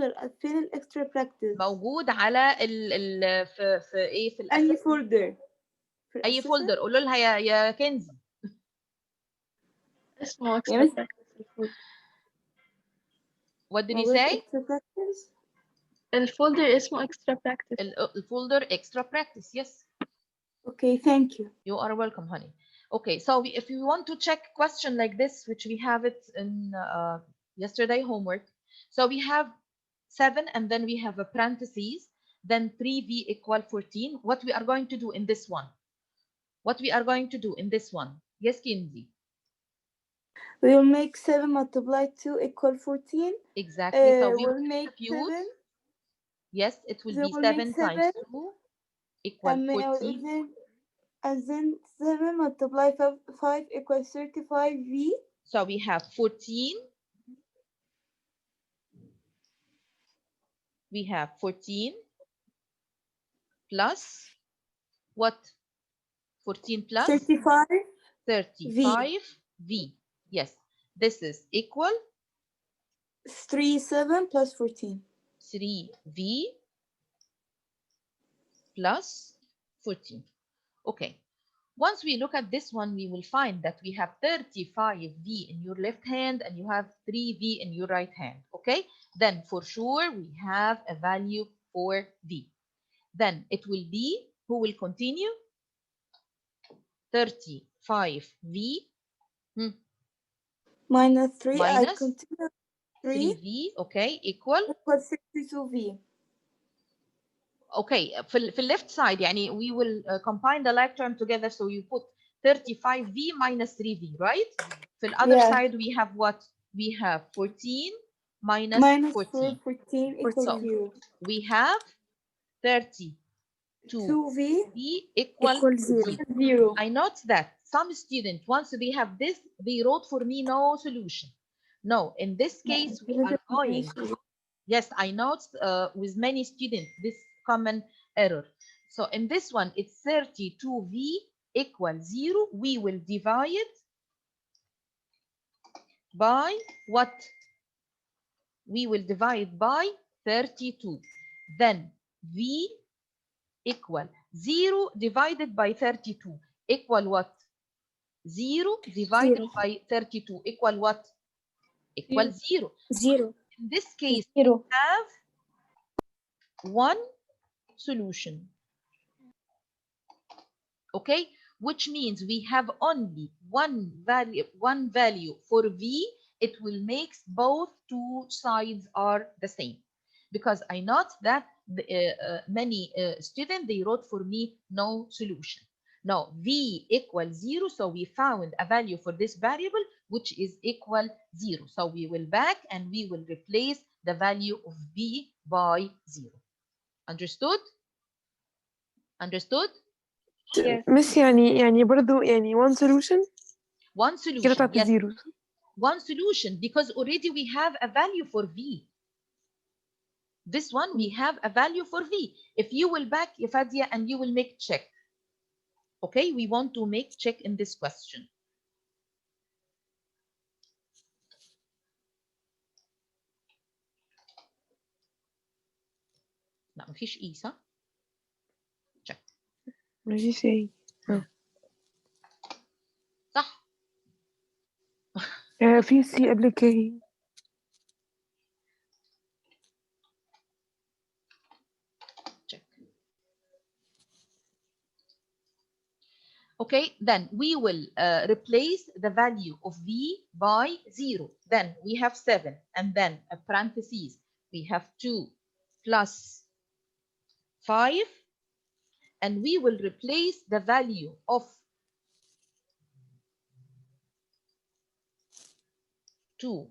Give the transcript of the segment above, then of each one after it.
مستر فين الاكسترا براكتس؟ موجود على في ايه، في اي الاساس. فولدر؟ اي فولدر، قولوا لها يا كنزي. اسمه extra practice. What did you say؟ الفولدر اسمه extra practice. الفولدر extra practice. Yes. Okay, thank you. You are welcome, honey. Okay, so if you want to check question like this, which we have it in yesterday homework, so we have 7 and then we have a parentheses, then 3v equal 14. What we are going to do in this one? What we are going to do in this one? Yes, Kinsey. We will make 7 multiply 2 equal 14. Exactly. So we will will make substitute. 7. Yes, it will So be we'll 7 make times 7, 2 equal 14. And then 7 multiply 5 equals 35v. So we have 14. We have 14 plus what? 14 plus 35v. Yes, this is equal 37 plus 14. 3v plus 14. Okay. Once we look at this one, we will find that we have 35v in your left hand and you have 3v in your right hand. Okay. Then for sure we have a value for v. Then it will be, who will continue? 35v minus 3. Minus I continue 3v. Okay. Equal 62v. Okay, في left side يعني we will combine the like term together, so you put 35v minus 3v, right? في the other side we have what? We have 14 minus 14. 14 equals 0. We have 32v equal 0. I note that some students, once they have this, they wrote for me no solution. No, in this case we are going. Yes, I note with many students this common error. So in this one, it's 32v equals 0. We will divide by what? We will divide by 32. Then v equal 0 divided by 32 equal what? 0 divided by 32 equal what? Equal 0. 0. In this case, we have one solution. Okay, which means we have only one value for v. It will make both two sides are the same, because I note that many students, they wrote for me no solution. Now v equals 0, so we found a value for this variable which is equal 0. So we will back and we will replace the value of v by 0. Understood? Understood? Yes. Miss يعني برضو يعني one solution. One solution. Yes. One solution, because already we have a value for v. This one we have a value for v. If you will back Fadia and you will make check. Okay, we want to make check in this question. لا مفيش اي صح؟ check. مفيش اي. صح. في سي قبل كي. Okay, then we will replace the value of v by 0. Then we have 7, and then a parentheses. We have 2 plus 5, and we will replace the value of 2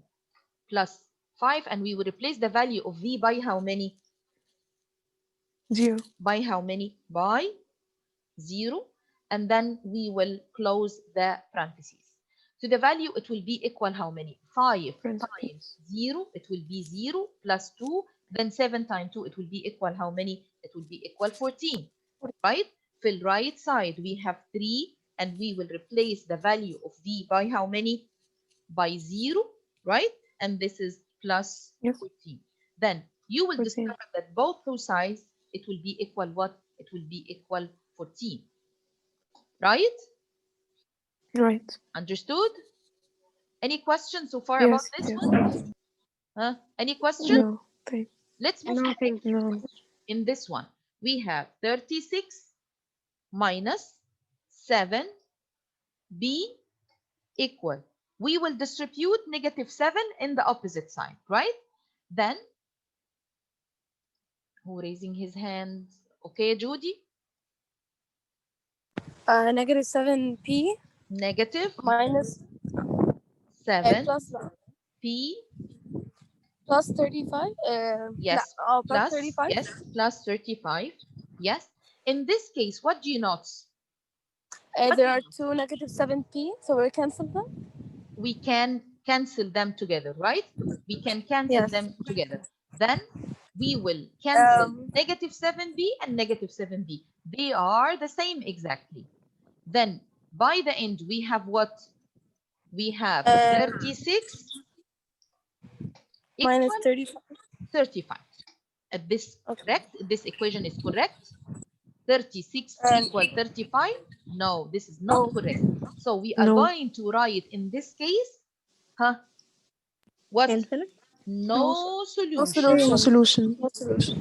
plus 5, and we will replace the value of v by how many? 0. By how many? By 0. And then we will close the parentheses. So the value, it will be equal how many? 5 times 0, it will be 0 plus 2. Then 7 times 2, it will be equal how many? It will be equal 14. Right? For the right side, we have 3. And we will replace the value of v by how many? By 0. Right? And this is plus 14. Then you will 14. discover that both those sides, it will be equal what? It will be equal 14. Right? Right. Understood? Any questions so far about Yes. this Yes. one? Huh? Any question? No. Thanks. Let's move to No, the thank you. No. in this one. We have 36 minus 7b equal. We will distribute negative 7 in the opposite side, right? Then, who raising his hand? Okay, Judy. Negative 7p Negative minus 7p. plus 35. Yes, Plus plus, 35. yes, plus 35. Yes. In this case, what do you notice? What do There you are notice? two negative 7p, so we cancel them. We can cancel them together, right? We can cancel Yes. them together. Then we will cancel Um, negative 7b and negative 7b. They are the same exactly. Then by the end, we have what? We have 36 minus equal 35. 35. This Okay. correct? This equation is correct. 36 And equal 35. No, this is not oh, correct. So we are No. going to write in this case, what? Infinite? No no solution. No solution. solution. No solution.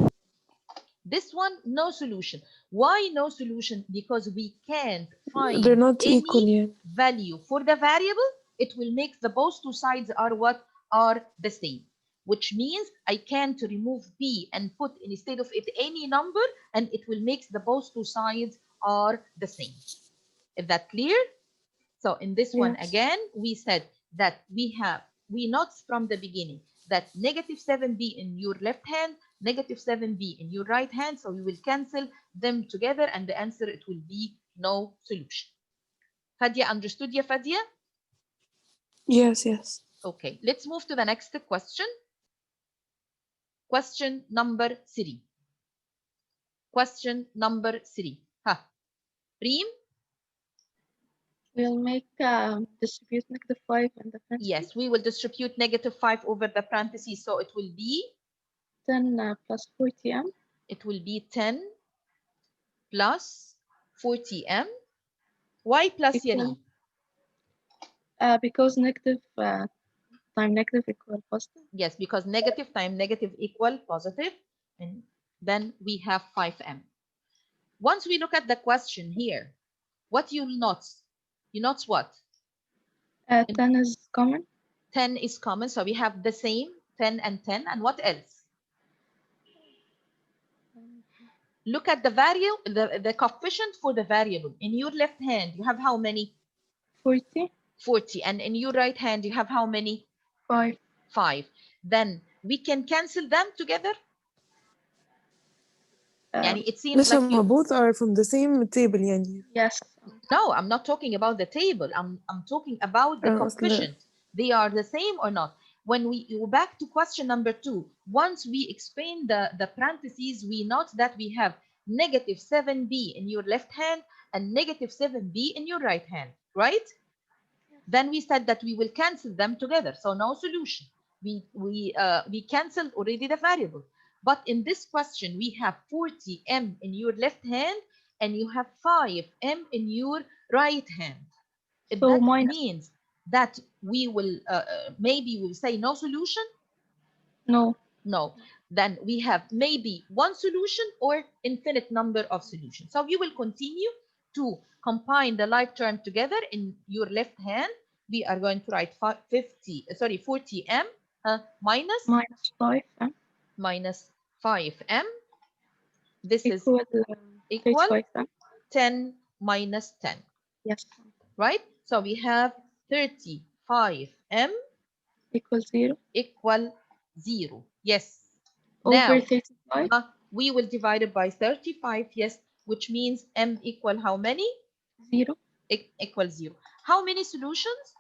This one, no solution. Why no solution? Because we can't find They're not any equal yet. value for the variable. It will make the both two sides are what? Are the same. Which means I can't remove b and put instead of it any number, and it will make the both two sides are the same. Is that clear? So in this one Yes. again, we said that we noticed from the beginning that negative 7b in your left hand, negative 7b in your right hand. So we will cancel them together, and the answer, it will be no solution. Fadia, understood ya, Fadia? Yes. Yes. Okay, let's move to the next question. Question number 3. Question number 3. Reem? We'll make distribute negative 5 in the parentheses. Yes, we will distribute negative 5 over the parentheses. So it will be 10 plus 40m. It will be 10 plus 40m. Why plus, Equal, Yareem? because negative time negative equal positive. Yes, because negative times negative equal positive. And then we have 5m. Once we look at the question here, what you'll notice? You notice what? 10 is common. 10 is common. So we have the same 10 and 10. And what else? Look at the variable, the coefficient for the variable. In your left hand, you have how many? 40. 40. And in your right hand, you have how many? 5. 5. Then we can cancel them together. Yani it seems like Listen, both are from the same table يعني. Yes. No, I'm not talking about the table. I'm talking about the coefficient. They are the same or not? When we go back to question number 2, once we explain the parentheses, we note that we have negative 7b in your left hand and negative 7b in your right hand, right? Then we said that we will cancel them together. So no solution. We canceled already the variable. But in this question, we have 40m in your left hand and you have 5m in your right hand. If So that minus. means that we will maybe we'll say no solution. No. No. Then we have maybe one solution or infinite number of solutions. So you will continue to combine the like term together in your left hand. We are going to write 40m minus 5m. Minus 5m. This Equal, is equal 35m. 10 minus 10. Yes. Right? So we have 35m Equal 0. equal 0. Yes. Over Now, 35. we will divide it by 35. Yes, which means m equal how many? 0. Equal 0. How many solutions?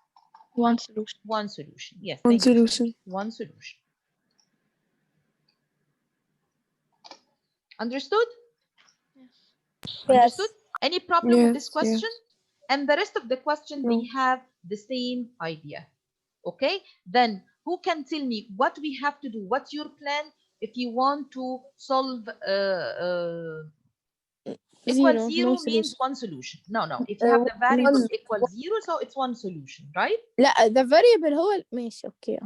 One solution. One solution. Yes. One Thank you. solution. One solution. Understood? Yes. Understood? Any problem with this Yes. question? Yes. And the rest of the question, No. they have the same idea. Okay? Then who can tell me what we have to do? What's your plan if you want to solve equal zero no means solution. one solution. No. If you have the variable equal zero, so it's one solution, right? لا the variable هو ماشي اوكي.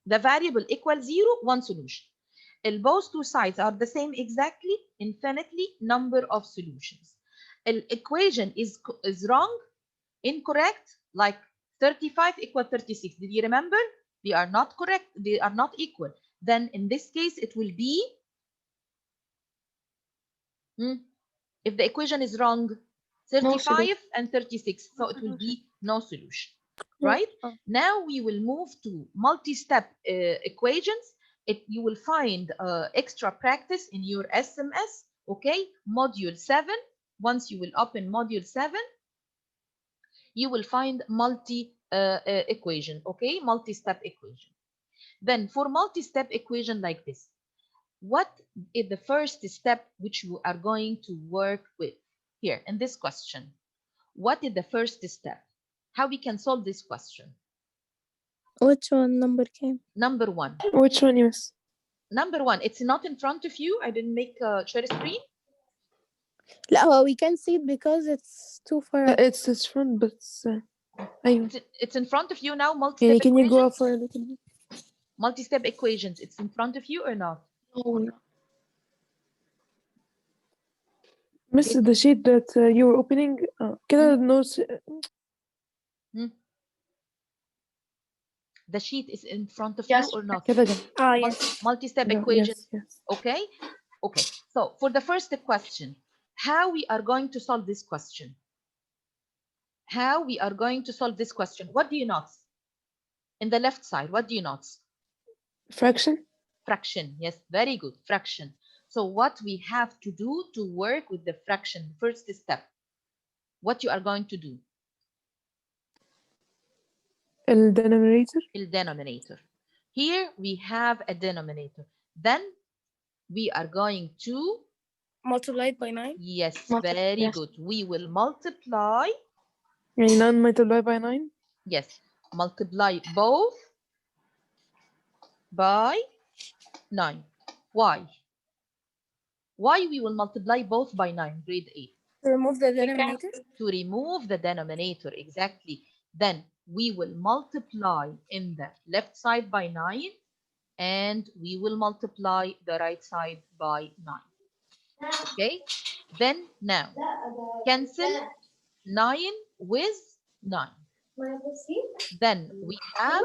The variable equal zero, one solution. Both two sides are the same exactly, infinitely number of solutions. The equation is wrong, incorrect, like 35 equal 36. Did you remember? They are not correct. They are not equal. Then in this case, it will be, if the equation is wrong, 35 and 36. So it will be no solution, right? Now we will move to multi-step equations. You will find extra practice in your SMS, okay? Module 7. Once you will open module 7, you will find equation, okay? Multi-step equation. Then for multi-step equation like this, what is the first step which you are going to work with here in this question? What is the first step? How we can solve this question? Which one number came? Number one. Which one, yes? Number one, it's not in front of you. I didn't make a share screen. لا هو we can see it because it's too far. It's front, but أيوة. It's in front of you now. يعني Multi-step can you equations. go up for a little bit? Multi-step equations. It's in front of you or not? No. Miss, the sheet that you were opening كده notes. The sheet is in front of you or not? كده جنب. Yes. Multi-step No, equations. yes. Okay. Okay. So for the first question, how we are going to solve this question? How we are going to solve this question? What do you notice? In the left side, what do you notice? Fraction. Fraction. Yes, very good. Fraction. So what we have to do to work with the fraction, first step, what you are going to do? The denominator. The denominator. Here we have a denominator. Then we are going to Multiply it by 9. Yes, very good. We will multiply. يعني 9 multiplied by 9. Yes, multiply both by 9. Why? Why we will multiply both by 9, grade 8? To remove the denominator? To remove the denominator, exactly. Then we will multiply in the left side by 9, and we will multiply the right side by 9. Okay? Then now, cancel 9 with 9. Then we have,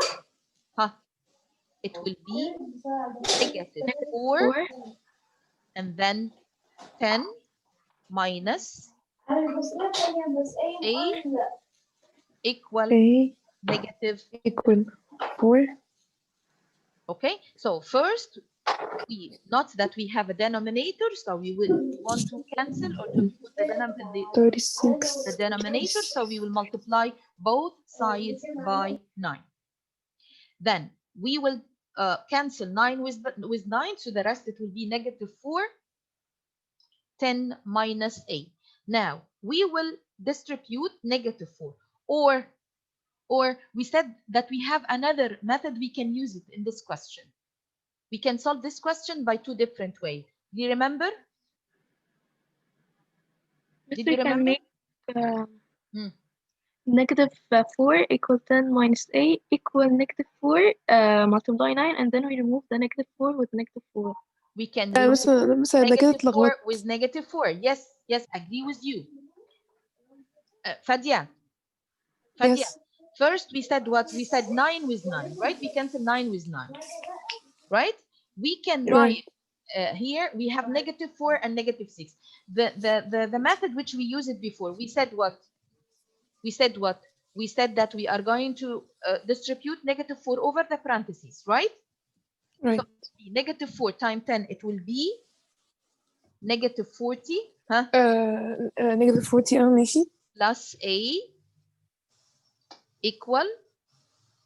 it will be negative 4, and then 10 minus 8 equal negative equal 4. Okay, so first we note that we have a denominator, so we will want to cancel or to put the 36. The denominator, so we will multiply both sides by 9. Then we will cancel 9 with 9, so the rest it will be negative 4, 10 minus 8. Now we will distribute negative 4, or we said that we have another method we can use it in this question. We can solve this question by 2 different ways. Do you remember? Did you remember? Make, negative 4 equal 10 minus 8 equal negative 4 multiply 9, and then we remove the negative 4 with negative 4. We can remove مثلا أنا كده negative 4 اتلخبطت. with negative 4. Yes, agree with you. Fadia. Yes. First we said what? We said 9 with 9, right? We cancel 9 with 9, right? We can write here we have negative 4 and negative 6. The method which we used it before, we said what? We said that we are going to distribute negative 4 over the parentheses, right? Right. So negative 4 times 10, it will be negative 40, negative 40 ماشي. Plus a equal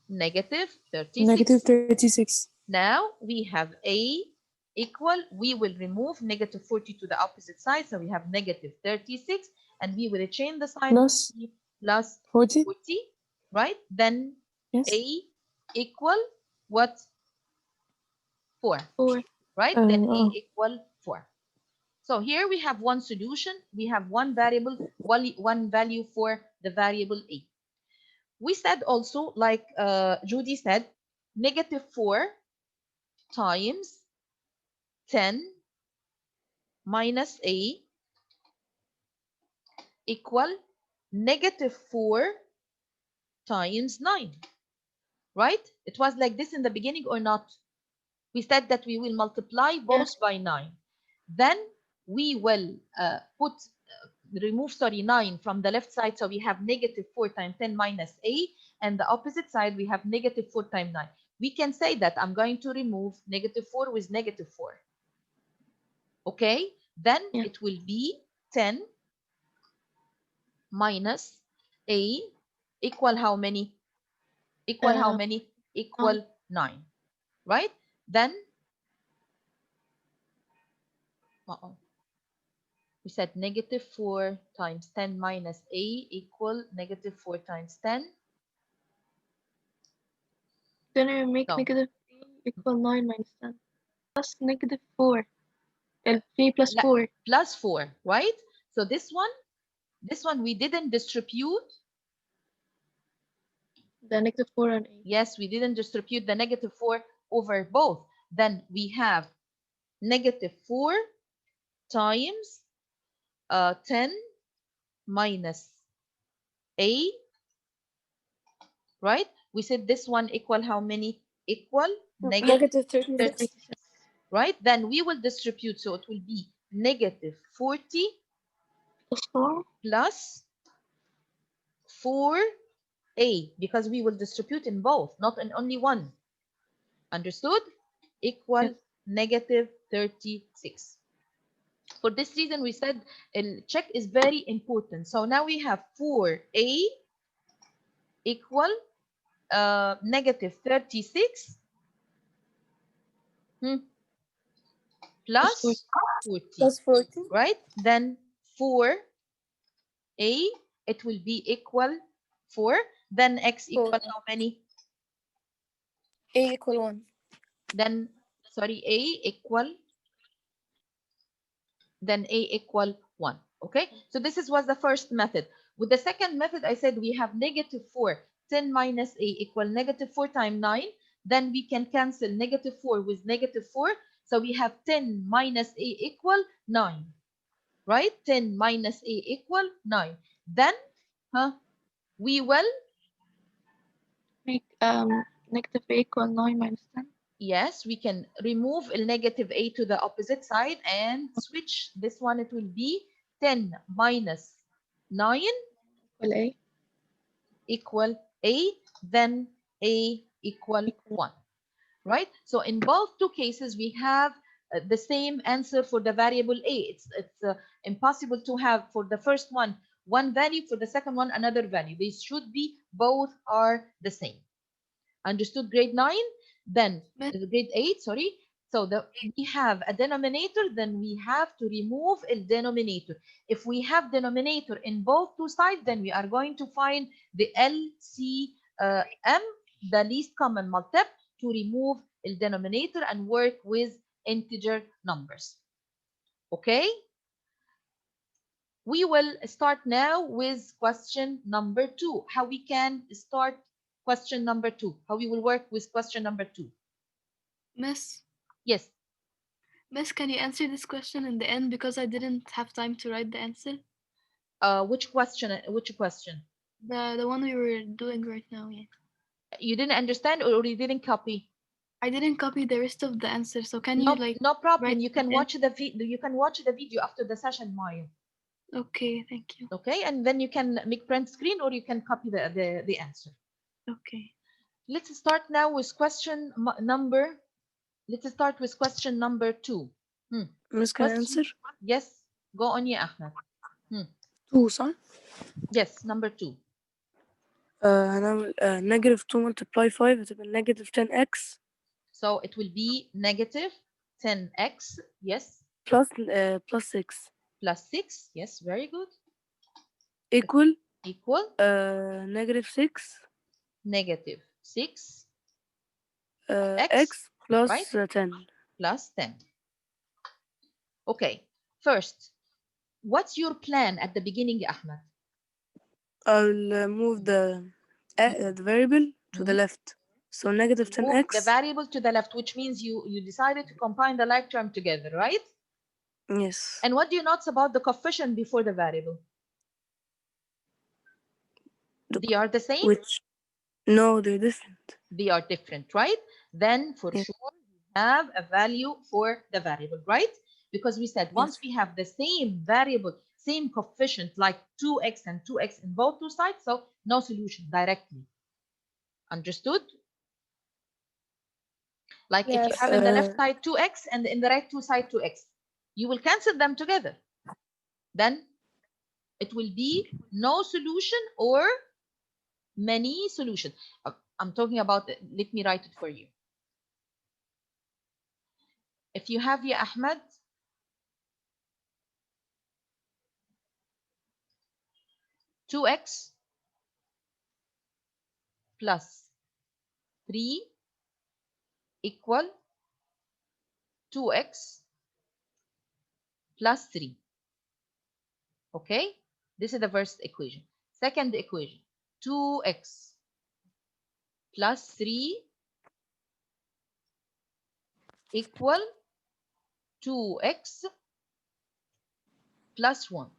negative 36. Negative 36. Now we have a equal, we will remove negative 40 to the opposite side, so we have negative 36, and we will change the sign plus 40, right? Then yes. a equal what? 4. right? Then a equal 4. So here we have one solution. We have one variable, one value for the variable a. We said also, like Judy said, -4 times 10 minus a equal -4 times 9, right? It was like this in the beginning or not? We said that we will multiply both by 9. Then we will remove 9 from the left side, so we have -4 times 10 minus a, and the opposite side we have -4 times 9. We can say that I'm going to remove -4 with -4. Okay, then it will be 10 minus a equal how many? Equal how many? Equal 9, right? Then we said -4 times 10 minus a equal -4 times 10. Then we make -3 equal 9 minus 10 plus -4. 3 plus 4. Plus 4, right? So this one we didn't distribute. The -4 on a. Yes, we didn't distribute the -4 over both. Then we have -4 times 10 minus a, right? We said this one equal how many? Equal -36. right? Then we will distribute, so it will be -40 Plus 4. plus 4a, because we will distribute in both, not in only one. Understood? Equal -36. For this reason, we said check is very important. So now we have 4a equal -36 plus 40. Plus 40. Right? Then 4a, it will be equal 4. Then x equal how many? A equal 1. Then, sorry, a equal 1. Okay, so this was the first method. With the second method, I said we have -4, 10 minus a equal -4 times 9. Then we can cancel -4 with -4. So we have 10 minus a equal 9, right? 10 minus a equal 9. Then we will make -a equal 9 minus 10. Yes, we can remove -a to the opposite side and switch this one. It will be 10 minus 9 Equal a. equal a, then a equal 1, right? So in both two cases, we have the same answer for the variable a. It's impossible to have for the first one value, for the second one another value. They should be both are the same. Understood? Grade 9. Then grade 8, sorry. So we have a denominator, then we have to remove a denominator. If we have denominator in both two sides, then we are going to find the LCM, the least common multiple, to remove a denominator and work with integer numbers. Okay? We will start now with question number 2. How we can start question number 2? How we will work with question number 2? Miss? Yes. Miss, can you answer this question in the end because I didn't have time to write the answer? Which question? Which question? The one we were doing right now, yeah. You didn't understand or you didn't copy? I didn't copy the rest of the answer, so can you like? No problem. You can watch the video. You can watch the video after the session, Maya. Okay, thank you. Okay, and then you can make print screen or you can copy the answer. Okay. Let's start now with question number. Let's start with question number 2. Miss, can I answer? Yes, go on, ya Ahmed. 2 صح؟ Yes, number 2. هنعمل -2 multiply 5 هتبقى -10x. So it will be -10x, yes. Plus 6. Plus 6, yes, very good. Equal -6. X plus right? 10. Plus 10. Okay, first, what's your plan at the beginning, Ahmed? I'll move the variable to the left. So negative Move 10x. the variable to the left, which means you decided to combine the like term together, right? Yes. And what do you notice about the coefficient before the variable? They are the same? Which, no, they're different. They are different, right? Then for Yes. sure, we have a value for the variable, right? Because we said once Yes. we have the same variable, same coefficient like 2x and 2x in both two sides, so no solution directly. Understood? Like if you Yes. have in the left side 2x and in the right two side 2x, you will cancel them together. Then it will be no solution or many solutions. I'm talking about, let me write it for you. If you have, ya Ahmed, 2x plus 3 equal 2x plus 3. Okay, this is the first equation. Second equation, 2x plus 3 equal 2x plus 1.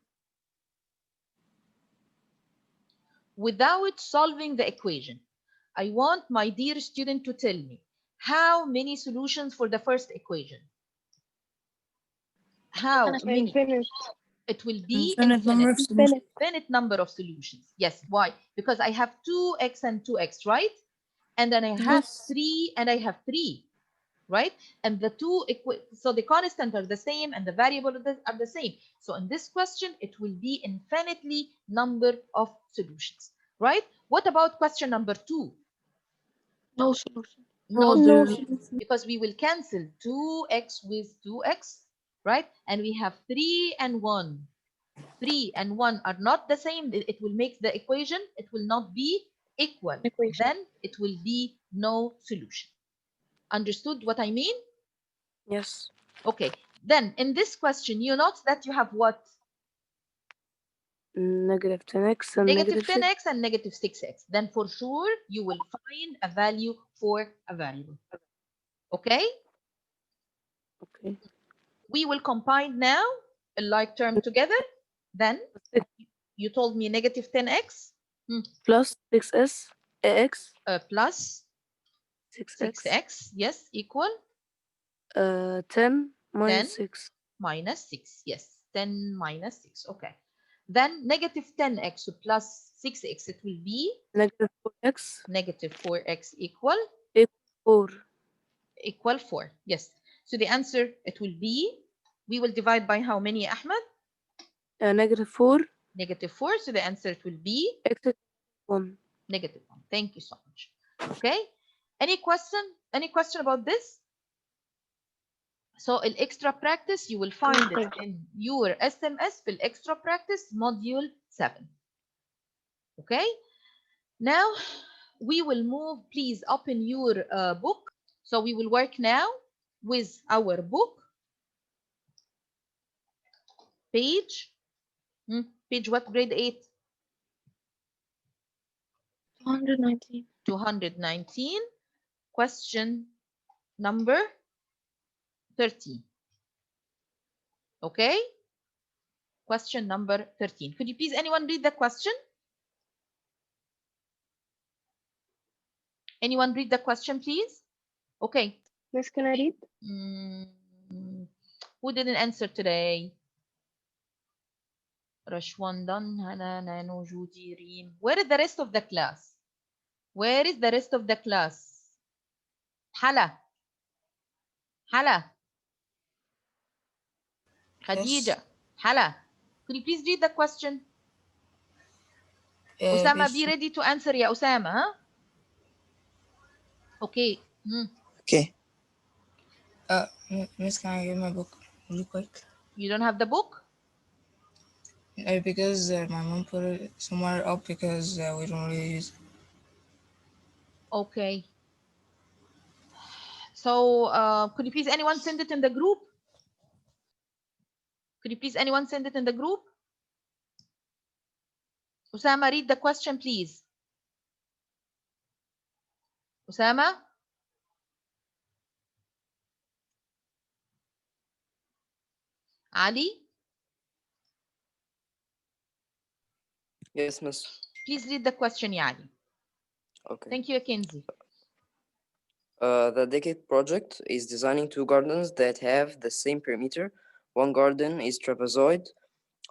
Without solving the equation, I want my dear student to tell me how many solutions for the first equation. How many? Infinite. It will be Infinite number of solutions. infinite number of solutions. Yes, why? Because I have 2x and 2x, right? And then I have 3 and I have 3, right? And the two, so the constant are the same and the variable are the same. So in this question, it will be infinitely number of solutions, right? What about question number 2? No solution. No No. solution, because we will cancel 2x with 2x, right? And we have 3 and 1. 3 and 1 are not the same. It will make the equation, it will not be equal. Equation. Then it will be no solution. Understood what I mean? Yes. Okay. Then in this question, you note that you have what? Negative 10x and Negative negative 10x and negative 6x. Then for sure, you will find a value for a variable. Okay? Okay. We will combine now a like term together. Then you told me negative 10x plus 6s ax plus 6x 6x, yes, equal 10 minus 10 6. minus 6, yes, 10 minus 6, okay. Then negative 10x plus 6x, it will be Negative 4x negative 4x equal 4. Equal 4, yes. So the answer, it will be, we will divide by how many, Ahmed? Negative 4 Negative 4, so the answer, it will be x 1. negative 1. Thank you so much. Okay, any question? Any question about this? So in extra practice, you will find it in your SMS for extra practice module 7. Okay, now we will move. Please open your book. So we will work now with our book. Page page what? Grade 8? 219. 219. Question number 13. Okay? Question number 13. Could you please anyone read the question? Anyone read the question, please? Okay. Miss, can I read? Who didn't answer today? Rashwandan, Hana, Nano, Judy, Reem. Where is the rest of the class? Where is the rest of the class? Hala. Hala. Khadija. Hala. Could you please read the question? Osama, be ready to answer, ya Osama. Huh? Okay. Okay. Miss, can I get my book really quick? You don't have the book? Because my mom put it somewhere up because we don't really use it. Okay. So could you please anyone send it in the group? Could you please anyone send it in the group? Usama, read the question, please. Usama? Ali? Yes, miss. Please read the question, Yani. Okay. Thank you, Kenzie. The Decade project is designing two gardens that have the same perimeter. One garden is trapezoid,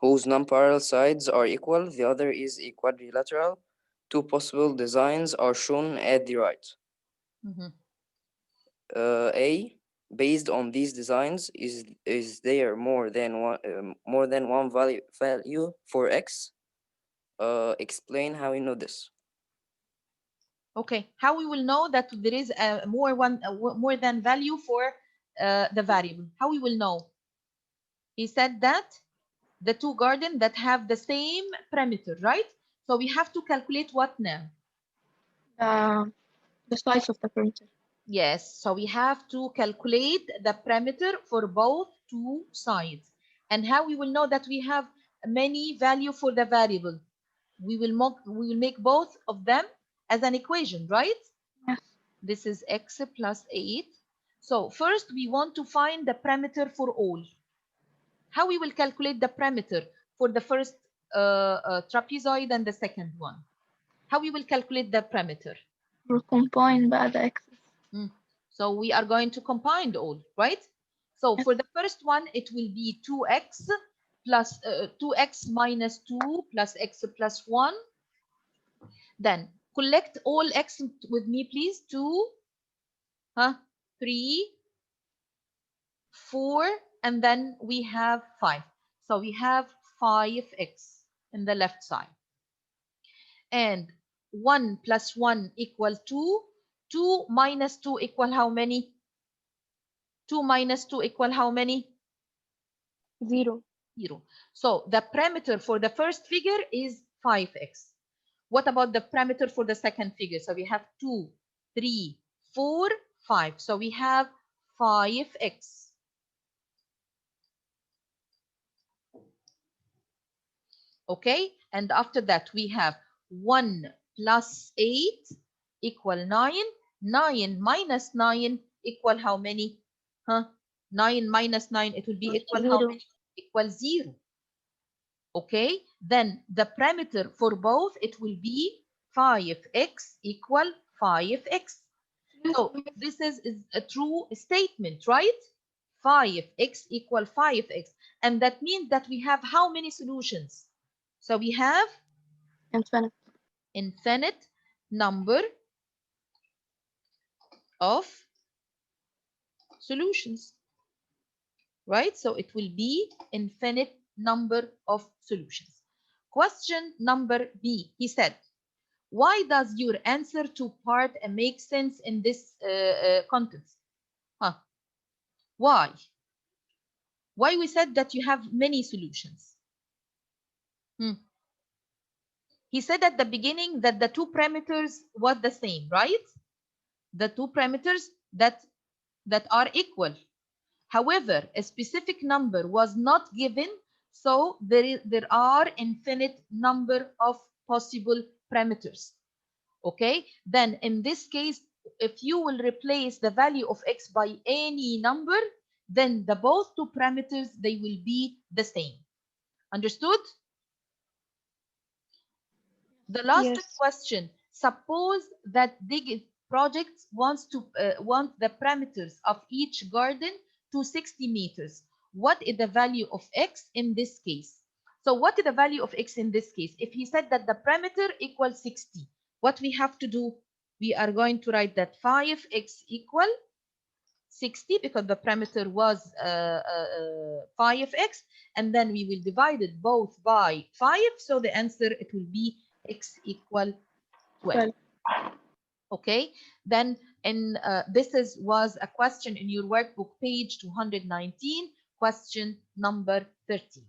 whose non-parallel sides are equal. The other is a quadrilateral. Two possible designs are shown at the right. A, based on these designs, is there more than one value for x? Explain how we know this. Okay, how we will know that there is a more than value for the variable? How we will know? He said that the two gardens that have the same parameter, right? So we have to calculate what now? The size of the perimeter. Yes, so we have to calculate the parameter for both two sides. And how we will know that we have many value for the variable? We will make both of them as an equation, right? Yes. This is x plus 8. So first we want to find the parameter for all. How we will calculate the parameter for the first trapezoid and the second one? How we will calculate the parameter? We'll combine by the x's. So we are going to combine all, right? So for the first one, it will be 2x plus 2x minus 2 plus x plus 1. Then collect all x with me, please. 2, 3, 4, and then we have 5. So we have 5x in the left side. And 1 plus 1 equal 2. 2 minus 2 equal how many? 2 minus 2 equal how many? 0. 0. So the parameter for the first figure is 5x. What about the parameter for the second figure? So we have 2, 3, 4, 5. So we have 5x. Okay, and after that we have 1 plus 8 equal 9. 9 minus 9 equal how many? 9 minus 9, it will be equal how many? Equal 0. Okay, then the parameter for both, it will be 5x equal 5x. So this is a true statement, right? 5x equal 5x. And that means that we have how many solutions? So we have infinite number of solutions, right? So it will be infinite number of solutions. Question number B, he said, why does your answer to part make sense in this context? Why? Why we said that you have many solutions? He said at the beginning that the two parameters were the same, right? The two parameters that are equal. However, a specific number was not given, so there are infinite number of possible parameters. Okay, then in this case, if you will replace the value of x by any number, then the both two parameters, they will be the same. Understood? The last question, suppose that Digit project wants to want the parameters of each garden to 60 meters. What is the value of x in this case? So what is the value of x in this case? If he said that the parameter equals 60, what we have to do? We are going to write that 5x equal 60 because the parameter was 5x, and then we will divide it both by 5. So the answer, it will be x equal 12. Okay, then in this was a question in your workbook, page 219, question number 30.